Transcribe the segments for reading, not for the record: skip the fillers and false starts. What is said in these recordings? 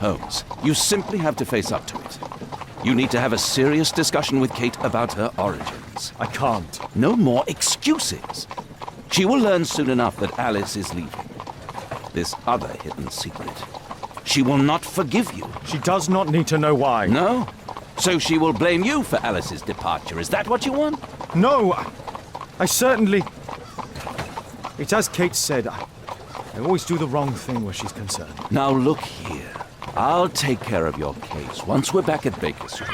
Holmes, you simply have to face up to it. You need to have a serious discussion with Kate about her origins. I can't. No more excuses. She will learn soon enough that Alice is leaving. This other hidden secret. She will not forgive you. She does not need to know why. No? So she will blame you for Alice's departure. Is that what you want? No, I certainly... It's as Kate said, I always do the wrong thing where she's concerned. Now look here. I'll take care of your case once we're back at Baker Street.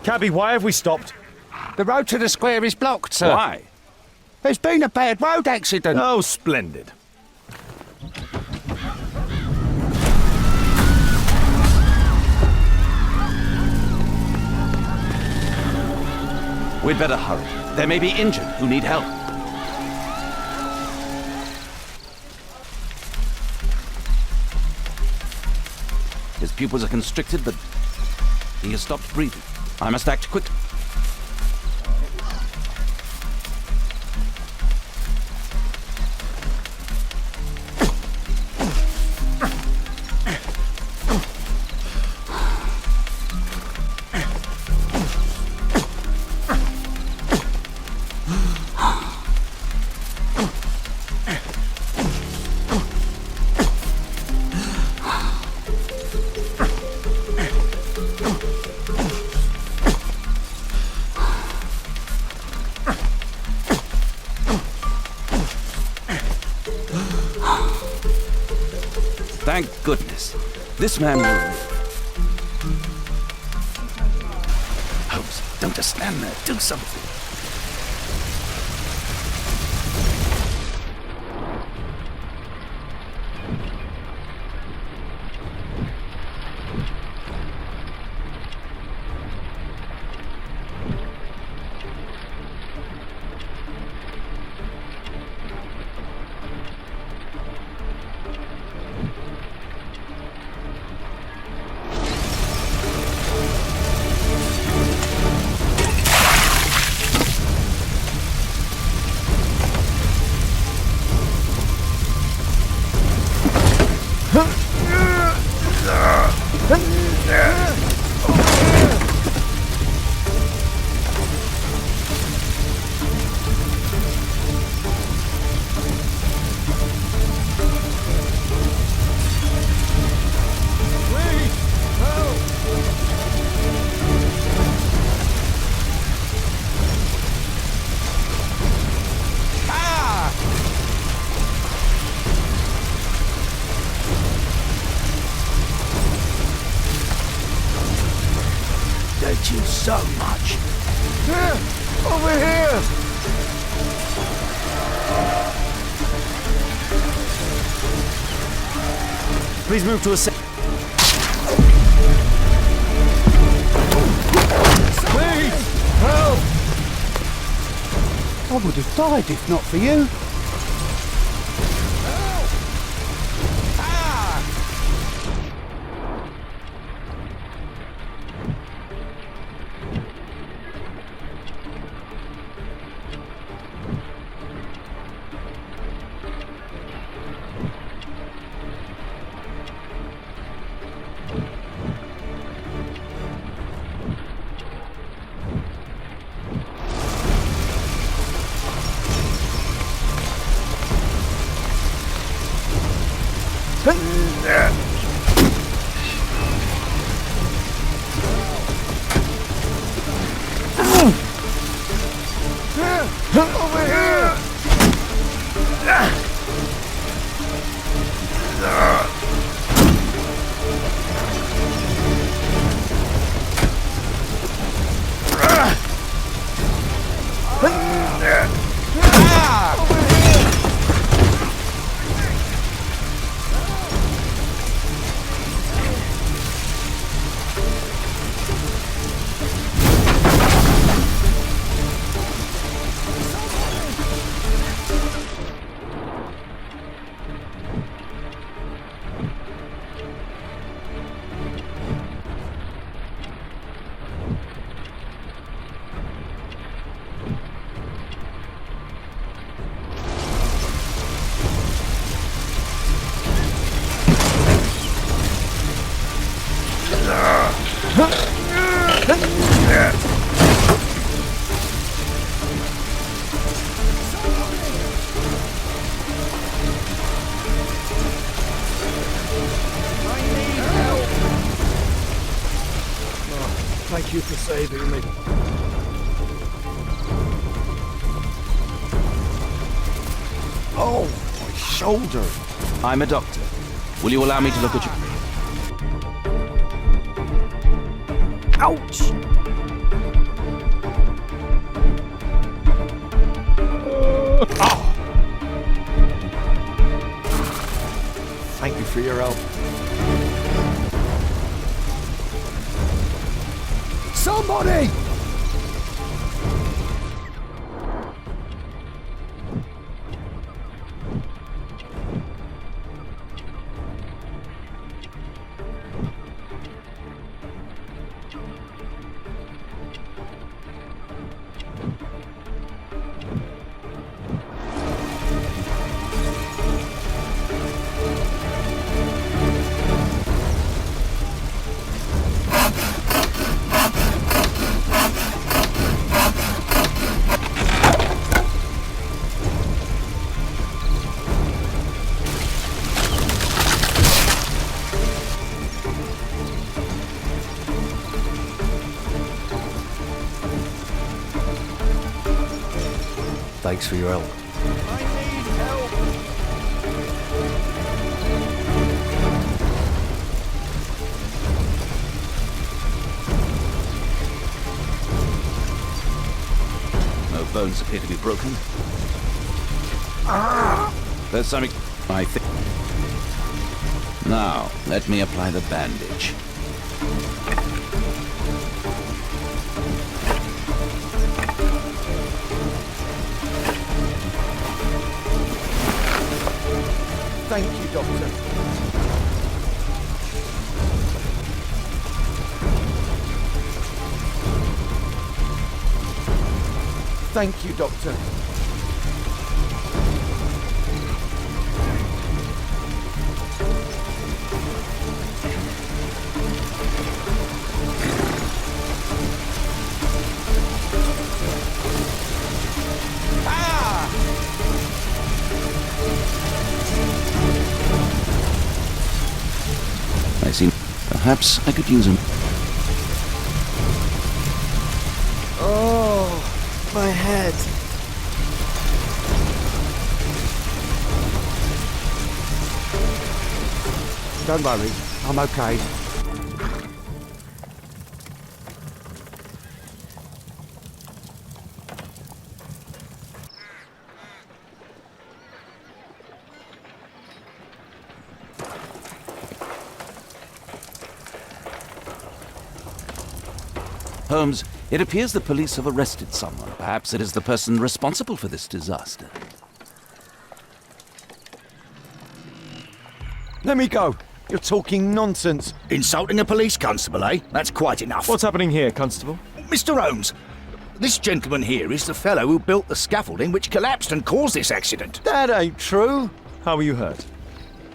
Cabby, why have we stopped? The road to the square is blocked, sir. Why? There's been a bad road accident. Oh, splendid. We'd better hurry. There may be injured who need help. His pupils are constricted, but he has stopped breathing. I must act quickly. Thank goodness. This man will live. Holmes, don't just stand there. Do something. Thank you so much. Here! Over here! Please move to a Please! Help! I would have died if not for you. Over here! you for saving me. Oh, my shoulder. I'm a doctor. Will you allow me to look at you? Ouch! Thank you for your help. Somebody! Thanks for your help. I need help! No bones appear to be broken. There's something, I think. Now, let me apply the bandage. Thank you, Doctor. Thank you, Doctor. I see. Perhaps I could use him. Oh, my head. Don't worry, I'm okay. Holmes, it appears the police have arrested someone. Perhaps it is the person responsible for this disaster. Let me go. You're talking nonsense. Insulting a police constable, eh? That's quite enough. What's happening here, Constable? Mr. Holmes, this gentleman here is the fellow who built the scaffolding which collapsed and caused this accident. That ain't true. How were you hurt?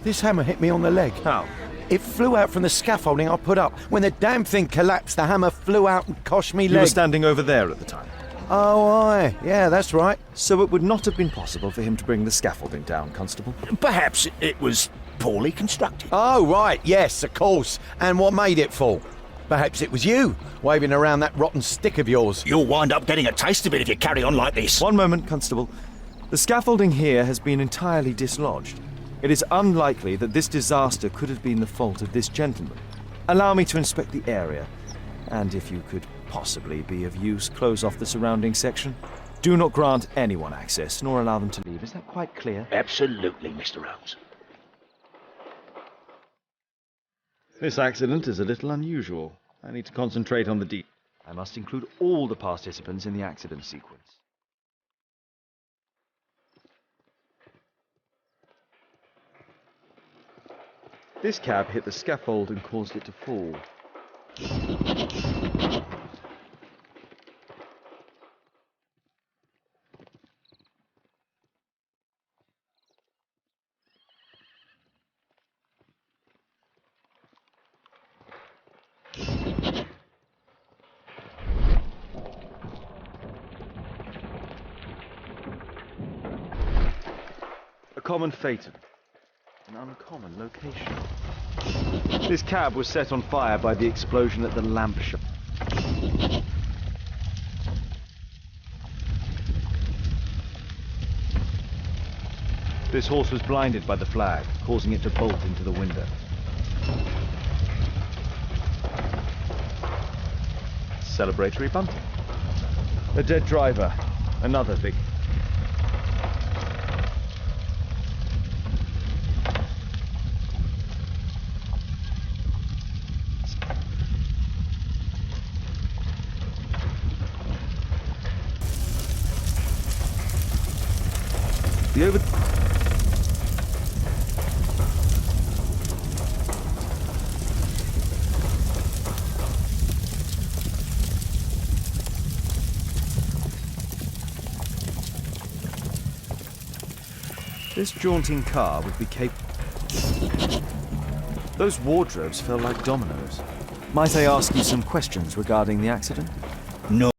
This hammer hit me on the leg. How? It flew out from the scaffolding I put up. When the damn thing collapsed, the hammer flew out and cost me You were leg. standing over there at the time. Oh, aye. Yeah, that's right. So it would not have been possible for him to bring the scaffolding down, Constable. Perhaps it was poorly constructed. Oh, right. Yes, of course. And what made it fall? Perhaps it was you, waving around that rotten stick of yours. You'll wind up getting a taste of it if you carry on like this. One moment, Constable. The scaffolding here has been entirely dislodged. It is unlikely that this disaster could have been the fault of this gentleman. Allow me to inspect the area, and if you could possibly be of use, close off the surrounding section. Do not grant anyone access, nor allow them to leave. Is that quite clear? Absolutely, Mr. Holmes. This accident is a little unusual. I need to concentrate on the details. I must include all the participants in the accident sequence. This cab hit the scaffold and caused it to fall. A common phaeton. An uncommon location. This cab was set on fire by the explosion at the lamp shop. This horse was blinded by the flag, causing it to bolt into the window. Celebratory bunting. A dead driver. Another big... The over... This jaunting car would be capable... Those wardrobes fell like dominoes. Might I ask you some questions regarding the accident? No.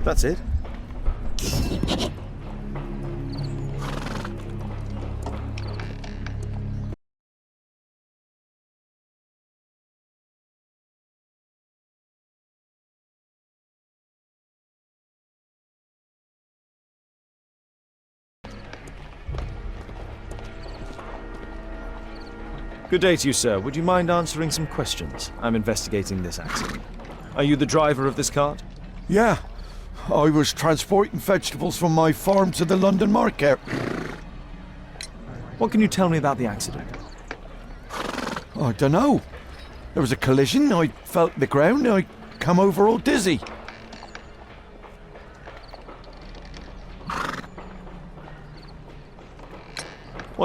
That's it. Good day to you, sir. Would you mind answering some questions? I'm investigating this accident. Are you the driver of this cart? Yeah, I was transporting vegetables from my farm to the London market. What can you tell me about the accident? I don't know. There was a collision, I felt the ground, I come over all dizzy.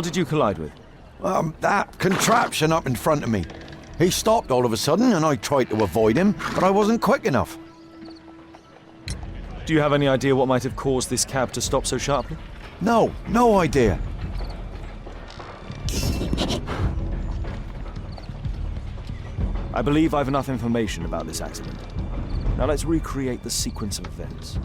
What did you collide with? That contraption up in front of me. He stopped all of a sudden, and I tried to avoid him, but I wasn't quick enough. Do you have any idea what might have caused this cab to stop so sharply? No idea. I believe I've enough information about this accident. Now let's recreate the sequence of events.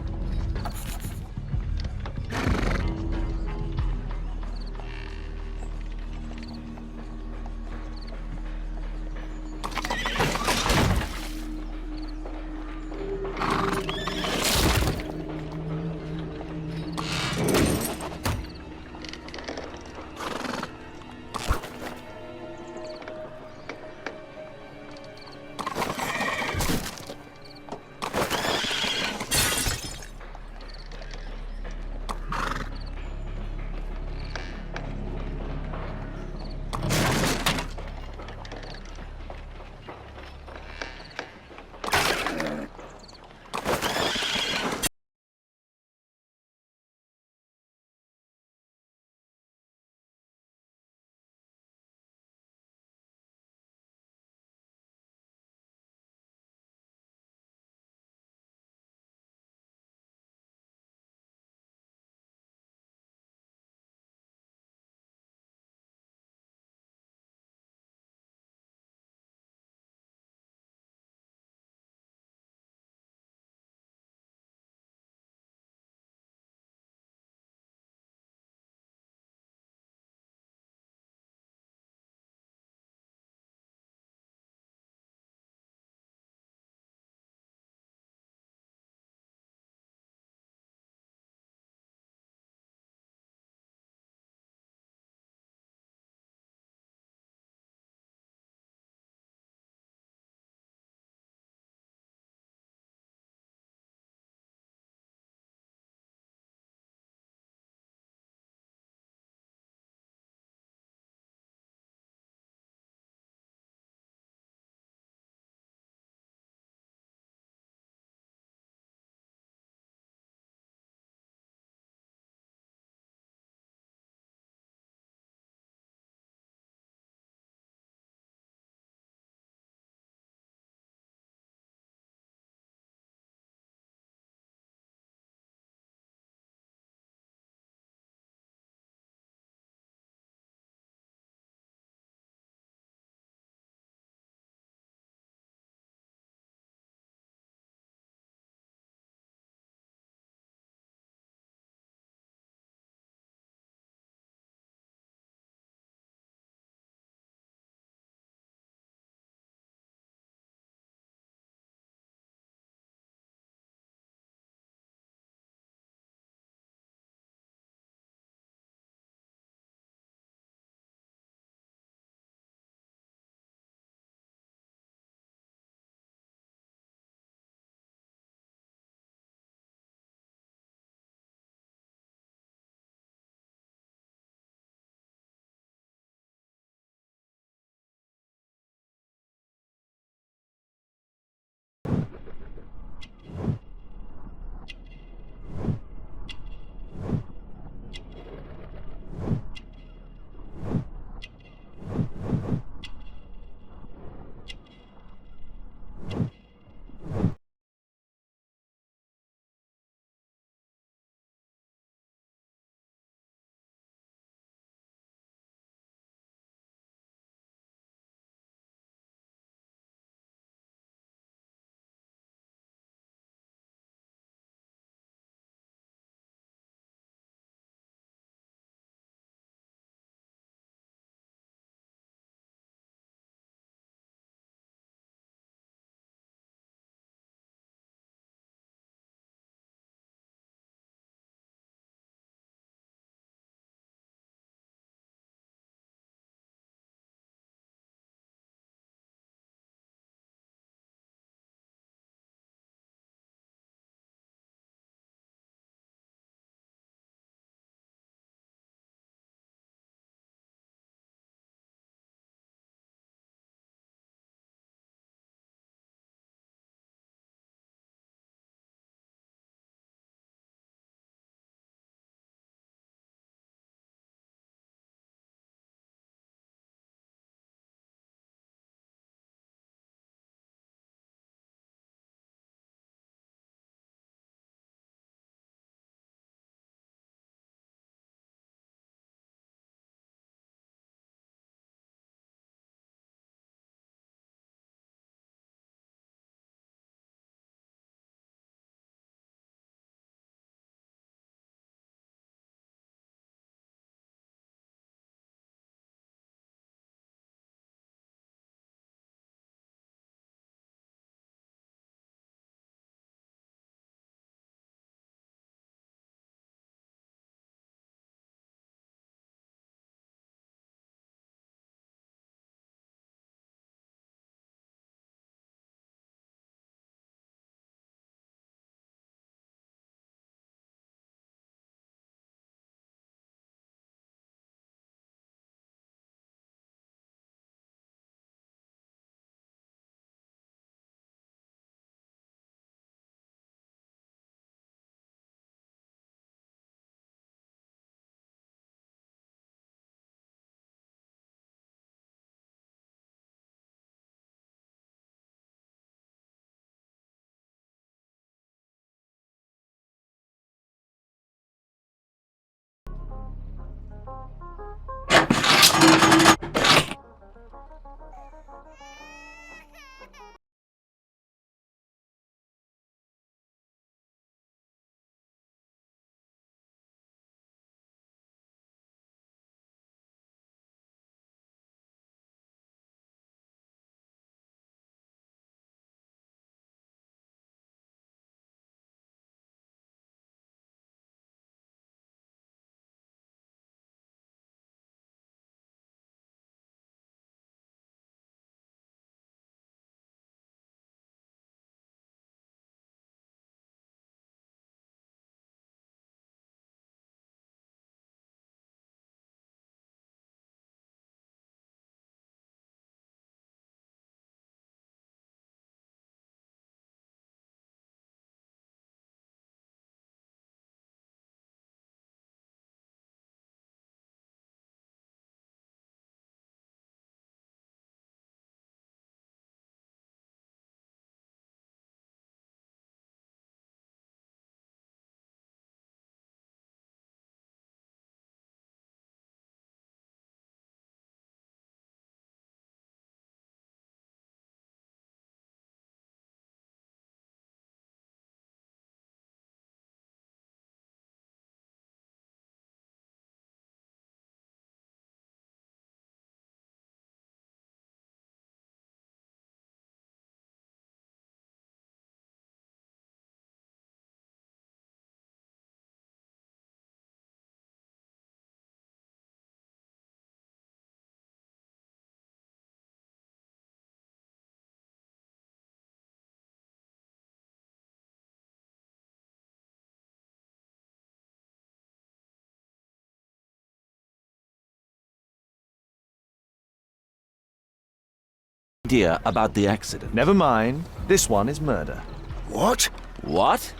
idea about the accident. Never mind. This one is murder. What? What?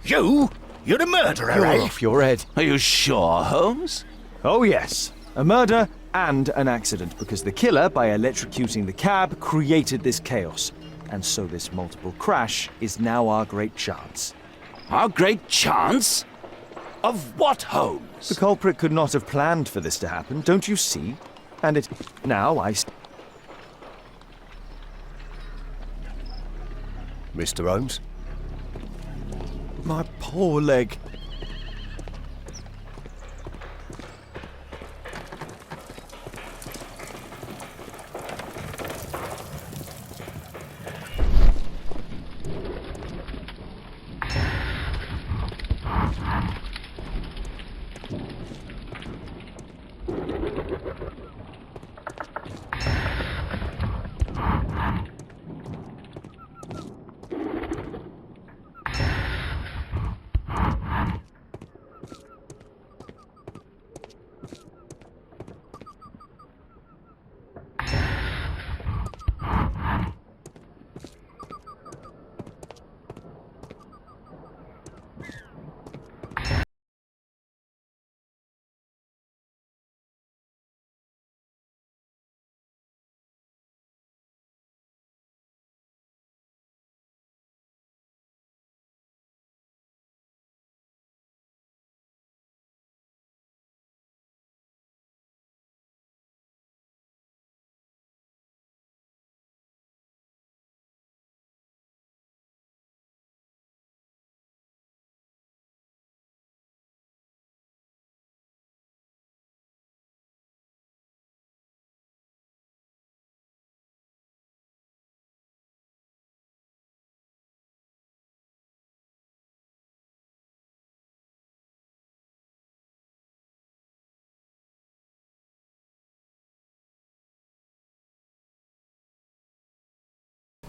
You? You're the murderer, You're eh? off your head. Are you sure, Holmes? Oh, yes. A murder and an accident, because the killer, by electrocuting the cab, created this chaos. And so this multiple crash is now our great chance. Our great chance? Of what, Holmes? The culprit could not have planned for this to happen, don't you see? And it... Now Mr. Holmes? My poor leg.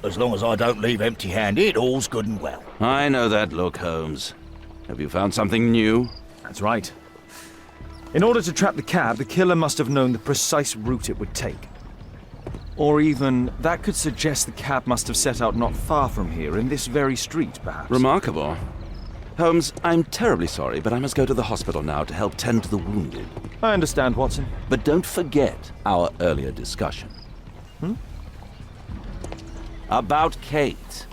As long as I don't leave empty-handed, all's good and well. I know that look, Holmes. Have you found something new? That's right. In order to trap the cab, the killer must have known the precise route it would take. Or even, that could suggest the cab must have set out not far from here, in this very street, perhaps. Remarkable. Holmes, I'm terribly sorry, but I must go to the hospital now to help tend to the wounded. I understand, Watson. But don't forget our earlier discussion. About Kate.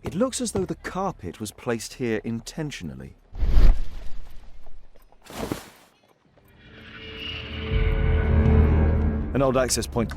It looks as though the carpet was placed here intentionally. An old access point.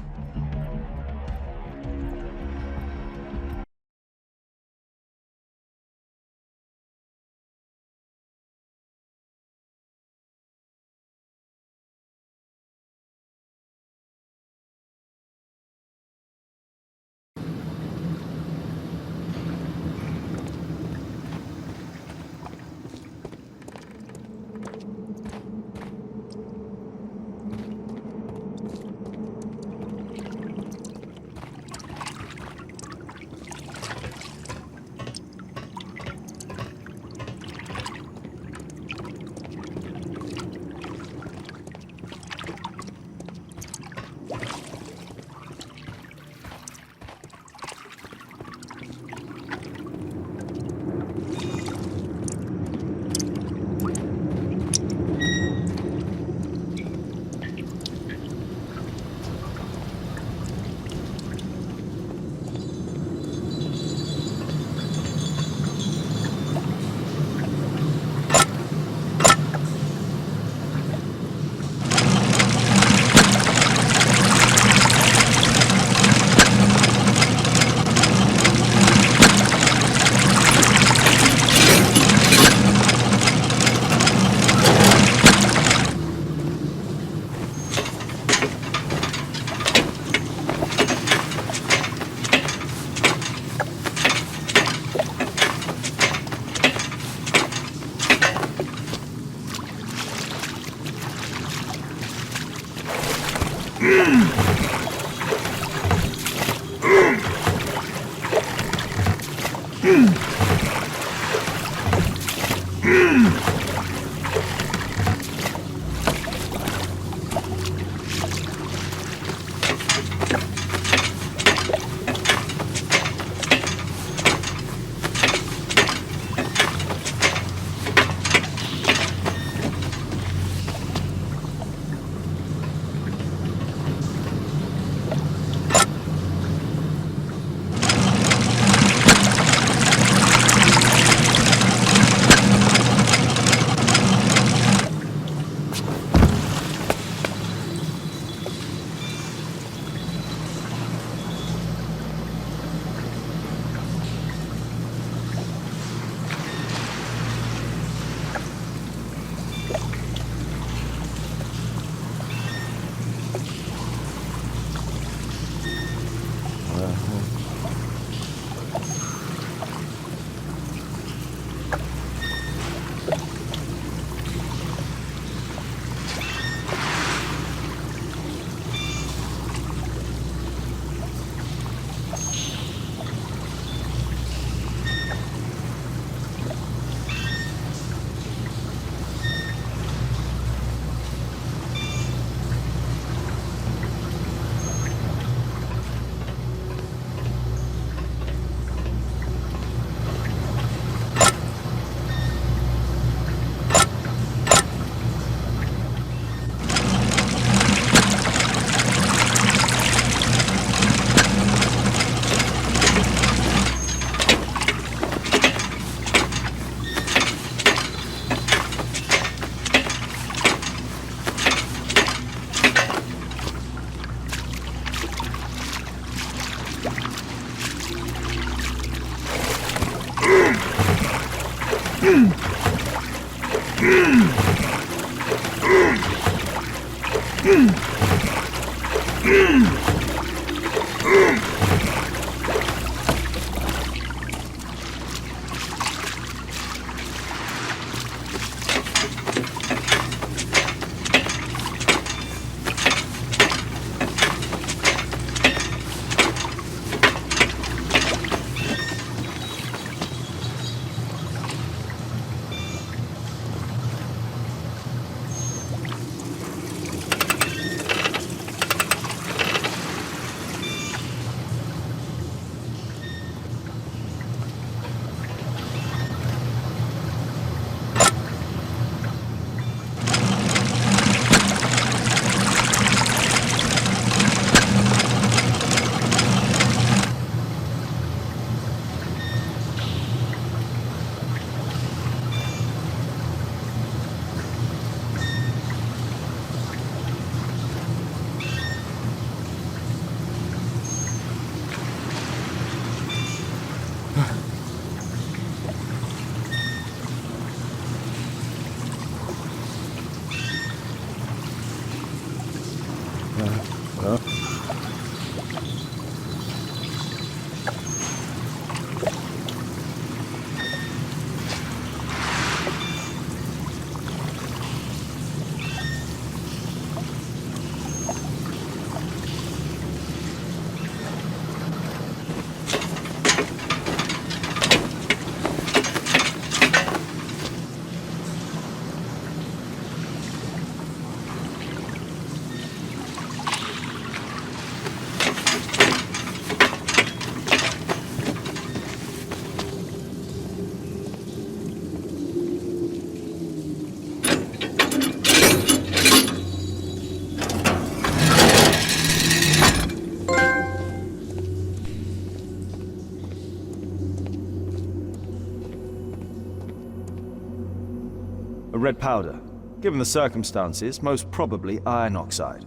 A red powder. Given the circumstances, most probably iron oxide.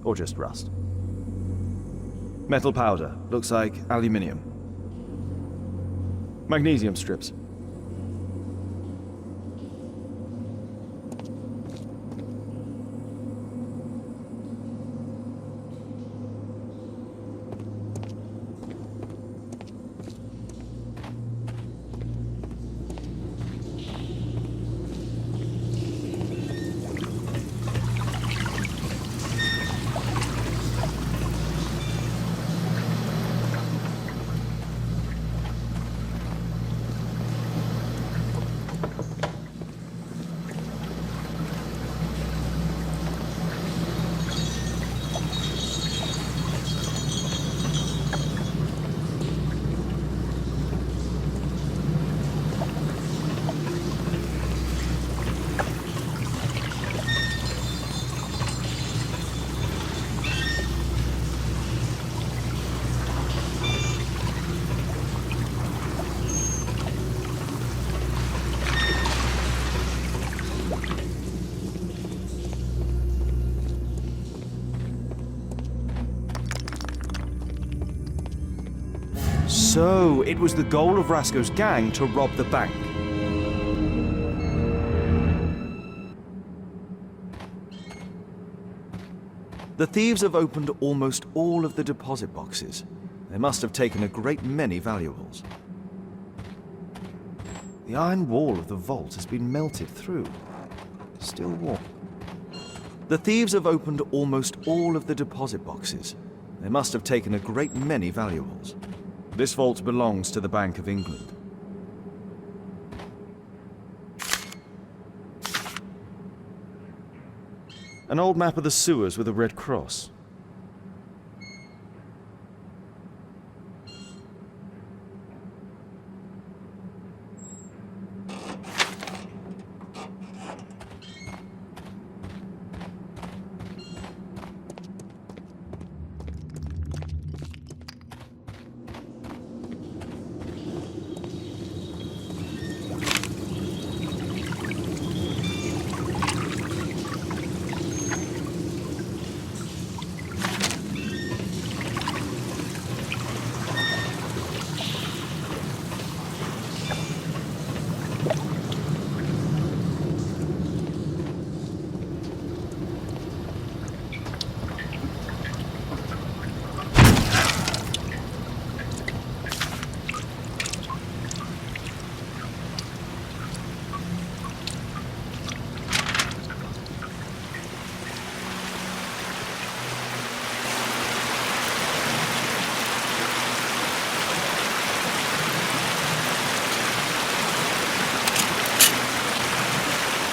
Or just rust. Metal powder. Looks like aluminium. Magnesium strips. So, it was the goal of Rasco's gang to rob the bank. The thieves have opened almost all of the deposit boxes. They must have taken a great many valuables. The iron wall of the vault has been melted through. Still warm. The thieves have opened almost all of the deposit boxes. They must have taken a great many valuables. This vault belongs to the Bank of England. An old map of the sewers with a red cross.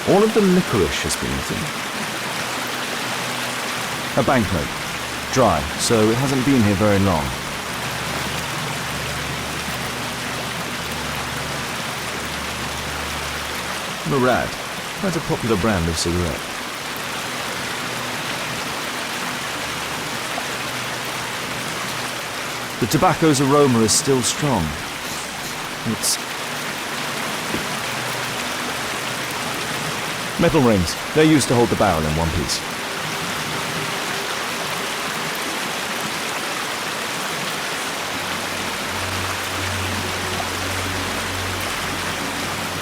All of the licorice has been eaten. A banknote. Dry, so it hasn't been here very long. Murad. That's a popular brand of cigarette. The tobacco's aroma is still strong. It's metal rings. They're used to hold the barrel in one piece.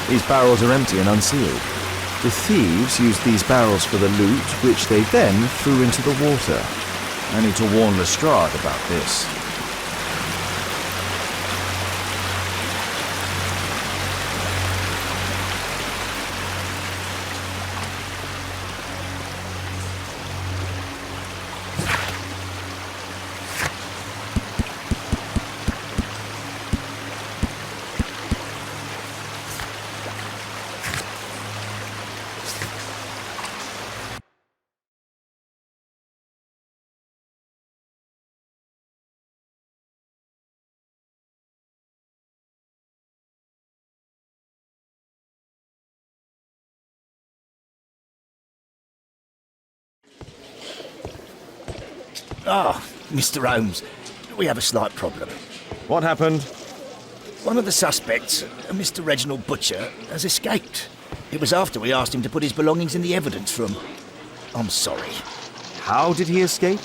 These barrels are empty and unsealed. The thieves used these barrels for the loot, which they then threw into the water. I need to warn Lestrade about this. Ah, Mr. Holmes, we have a slight problem. What happened? One of the suspects, Mr. Reginald Butcher, has escaped. It was after we asked him to put his belongings in the evidence room. I'm sorry. How did he escape?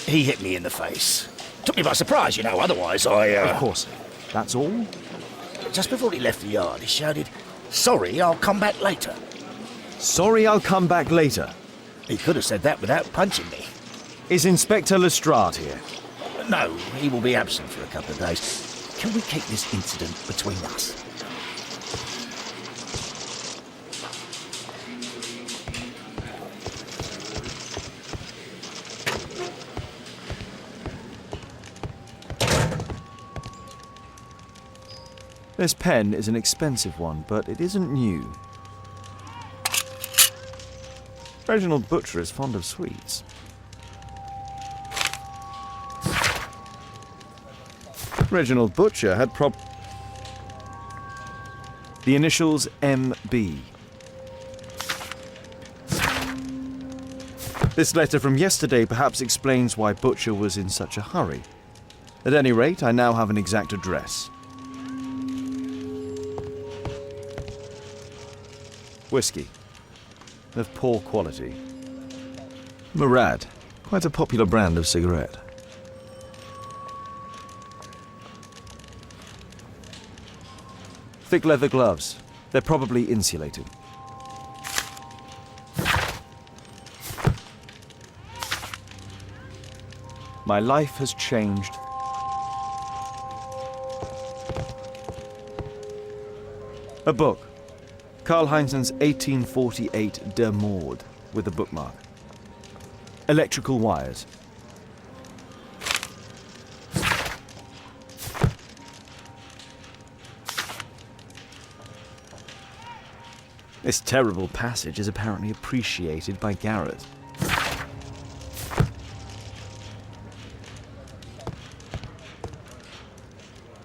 He hit me in the face. Took me by surprise, you know, otherwise Of course. That's all? Just before he left the yard, he shouted, "Sorry, I'll come back later." Sorry, I'll come back later. He could have said that without punching me. Is Inspector Lestrade here? No, he will be absent for a couple of days. Can we keep this incident between us? This pen is an expensive one, but it isn't new. Reginald Butcher is fond of sweets. Reginald Butcher had the initials MB. This letter from yesterday perhaps explains why Butcher was in such a hurry. At any rate, I now have an exact address. Whiskey. Of poor quality. Murad. Quite a popular brand of cigarette. Thick leather gloves. They're probably insulated. My life has changed. A book. Karl Heinzen's 1848 Der Mord, with a bookmark. Electrical wires. This terrible passage is apparently appreciated by Garrett.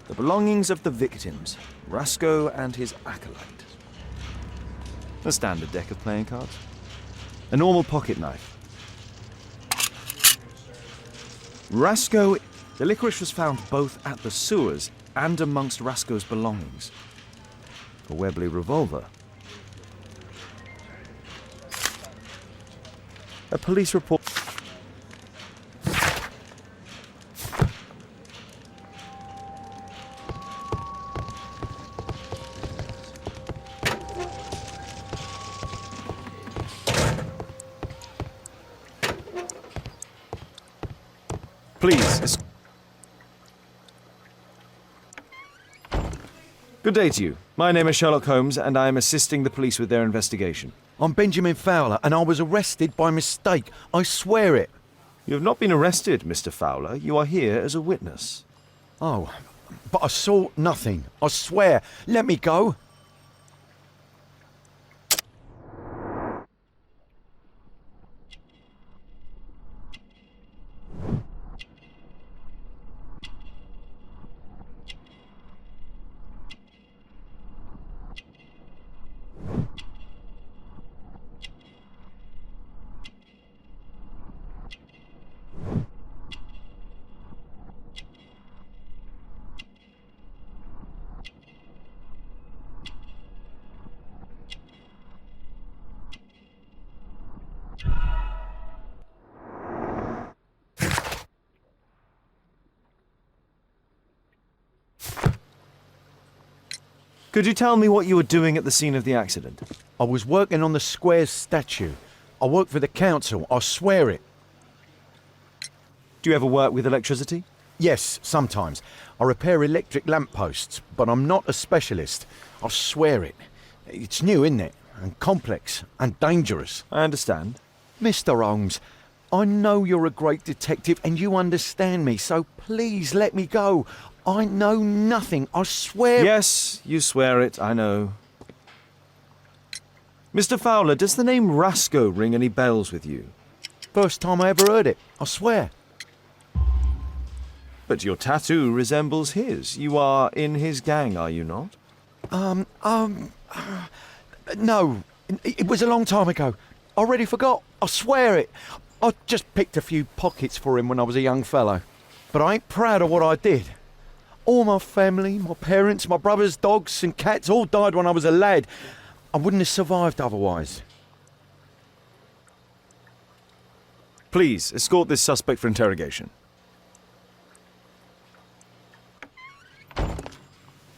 The belongings of the victims, Rasco and his acolyte. A standard deck of playing cards. A normal pocket knife. Rasco. The licorice was found both at the sewers and amongst Rasco's belongings. A Webley revolver. A police report. Please. Good day to you. My name is Sherlock Holmes, and I am assisting the police with their investigation. I'm Benjamin Fowler, and I was arrested by mistake. I swear it. You have not been arrested, Mr. Fowler. You are here as a witness. Oh, but I saw nothing. I swear. Let me go. Could you tell me what you were doing at the scene of the accident? I was working on the square's statue. I work for the council. I swear it. Do you ever work with electricity? Yes, sometimes. I repair electric lampposts, but I'm not a specialist. I swear it. It's new, isn't it? And complex and dangerous. I understand. Mr. Holmes, I know you're a great detective and you understand me, so please let me go. I know nothing, I swear. Yes, you swear it, I know. Mr. Fowler, does the name Rasco ring any bells with you? First time I ever heard it, I swear. But your tattoo resembles his. You are in his gang, are you not? No. It was a long time ago. I already forgot, I swear it. I just picked a few pockets for him when I was a young fellow. But I ain't proud of what I did. All my family, my parents, my brothers, dogs and cats all died when I was a lad. I wouldn't have survived otherwise. Please, escort this suspect for interrogation.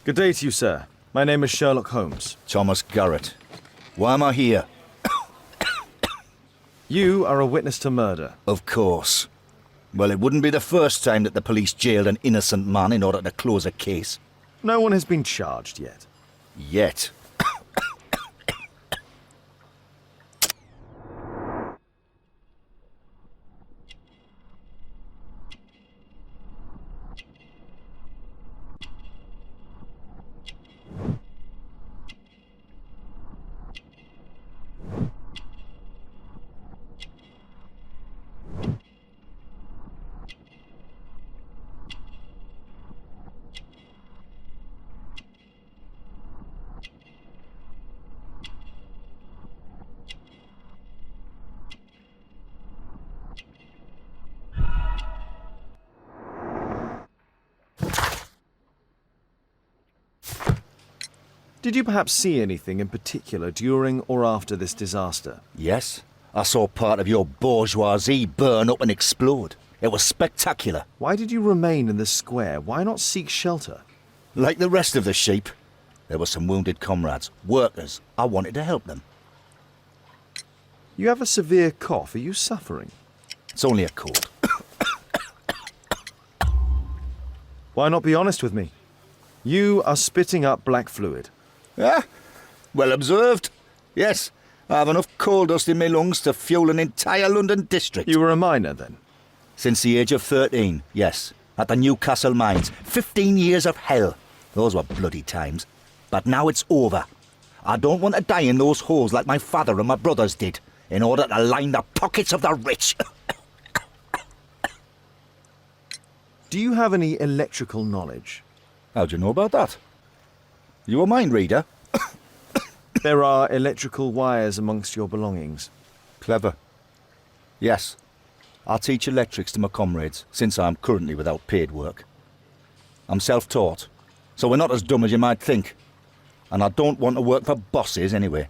Good day to you, sir. My name is Sherlock Holmes. Thomas Garrett. Why am I here? You are a witness to murder. Of course. Well, it wouldn't be the first time that the police jailed an innocent man in order to close a case. No one has been charged yet. Yet. Did you perhaps see anything in particular during or after this disaster? Yes, I saw part of your bourgeoisie burn up and explode. It was spectacular. Why did you remain in the square? Why not seek shelter? Like the rest of the sheep, there were some wounded comrades, workers. I wanted to help them. You have a severe cough. Are you suffering? It's only a cold. Why not be honest with me? You are spitting up black fluid. Ah, well observed. Yes, I have enough coal dust in my lungs to fuel an entire London district. You were a miner then? Since the age of 13, yes. At the Newcastle mines. 15 years of hell. Those were bloody times. But now it's over. I don't want to die in those holes like my father and my brothers did, in order to line the pockets of the rich. Do you have any electrical knowledge? How do you know about that? You a mind reader? There are electrical wires amongst your belongings. Clever. Yes. I teach electrics to my comrades, since I'm currently without paid work. I'm self-taught, so we're not as dumb as you might think. And I don't want to work for bosses anyway.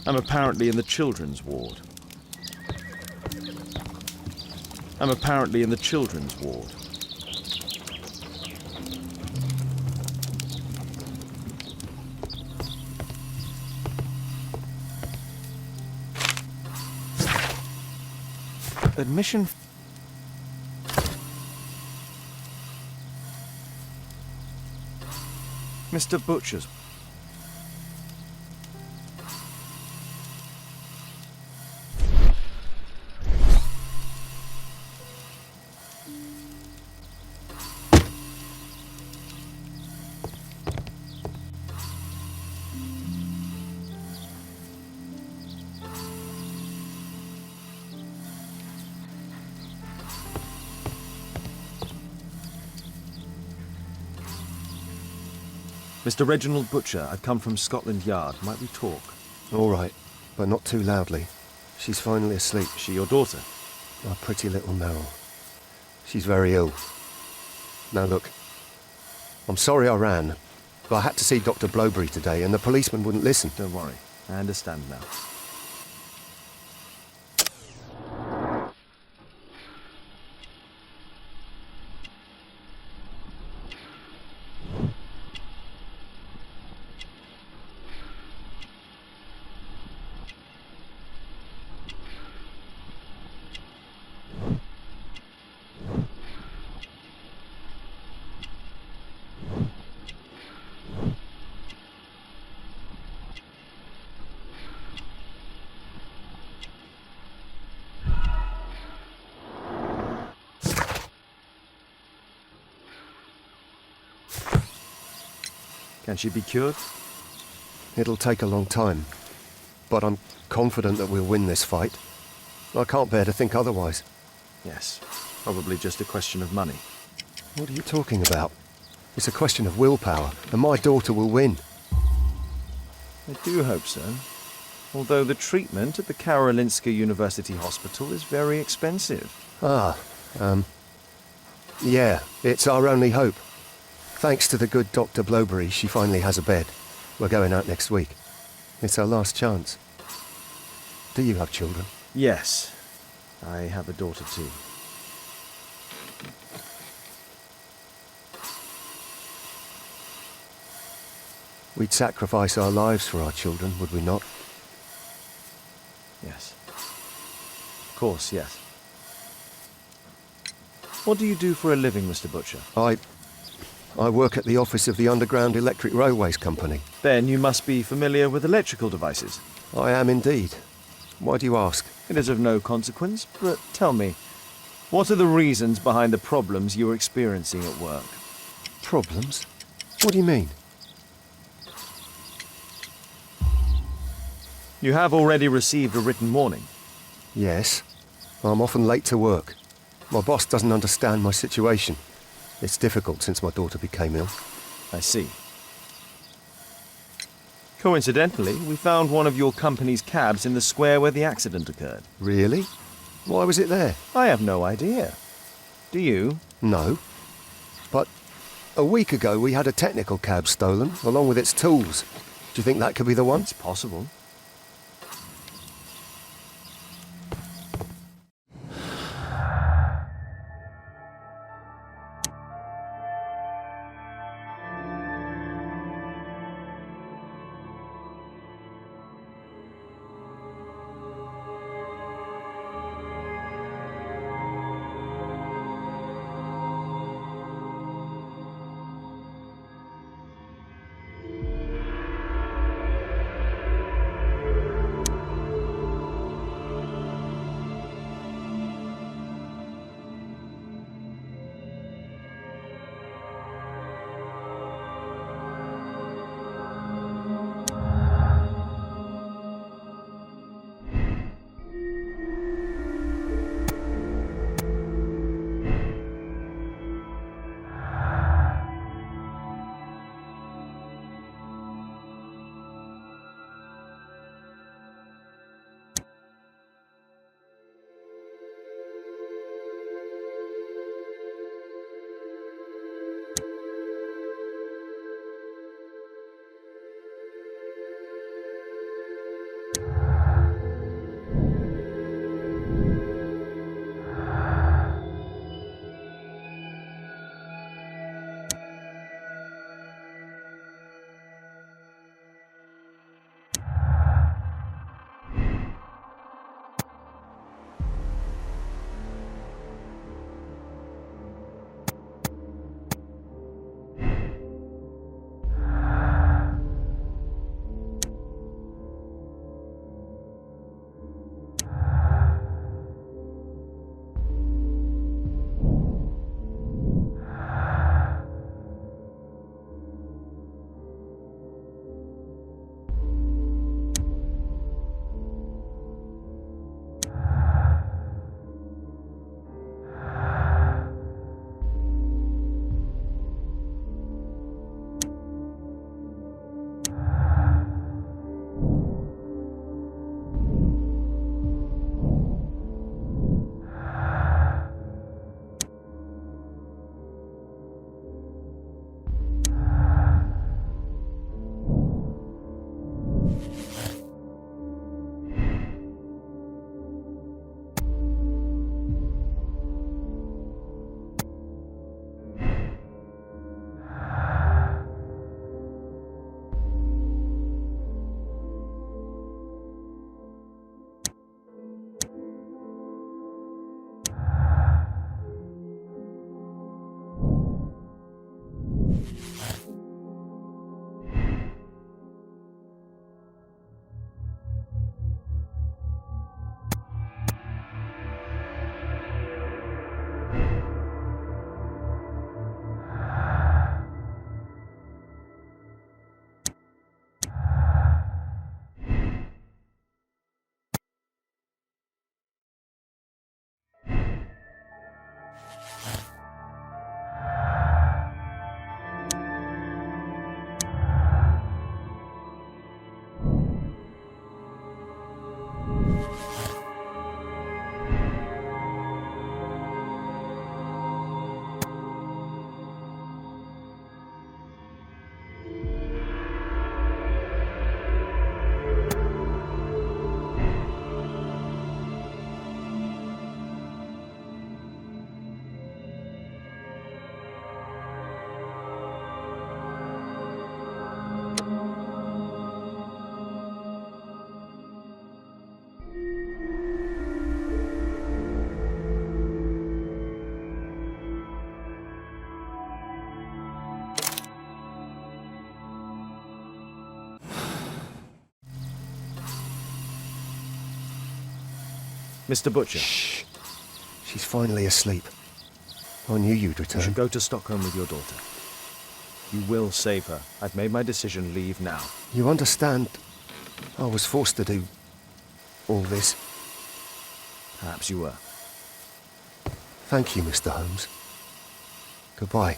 I'm apparently in the children's ward. I'm apparently in the children's ward. Admission. Mr. Butcher's. Mr. Reginald Butcher, I've come from Scotland Yard. Might we talk? All right, but not too loudly. She's finally asleep. Is she your daughter? My pretty little Meryl. She's very ill. Now look, I'm sorry I ran, but I had to see Dr. Blowberry today and the policeman wouldn't listen. Don't worry. I understand now. Can she be cured? It'll take a long time, but I'm confident that we'll win this fight. I can't bear to think otherwise. Yes. Probably just a question of money. What are you talking about? It's a question of willpower, and my daughter will win. I do hope so. Although the treatment at the Karolinska University Hospital is very expensive. Yeah, it's our only hope. Thanks to the good Dr. Blowberry, she finally has a bed. We're going out next week. It's our last chance. Do you have children? Yes. I have a daughter too. We'd sacrifice our lives for our children, would we not? Yes. Of course, yes. What do you do for a living, Mr. Butcher? I work at the office of the Underground Electric Railways Company. Then you must be familiar with electrical devices. I am indeed. Why do you ask? It is of no consequence, but tell me, what are the reasons behind the problems you are experiencing at work? Problems? What do you mean? You have already received a written warning. Yes. I'm often late to work. My boss doesn't understand my situation. It's difficult since my daughter became ill. I see. Coincidentally, we found one of your company's cabs in the square where the accident occurred. Really? Why was it there? I have no idea. Do you? No. But a week ago we had a technical cab stolen, along with its tools. Do you think that could be the one? It's possible. Mr. Butcher, Shh. She's finally asleep. I knew you'd you return. should go to Stockholm with your daughter. You will save her. I've made my decision. Leave now. You understand, I was forced to do all this. Perhaps you were. Thank you, Mr. Holmes. Goodbye.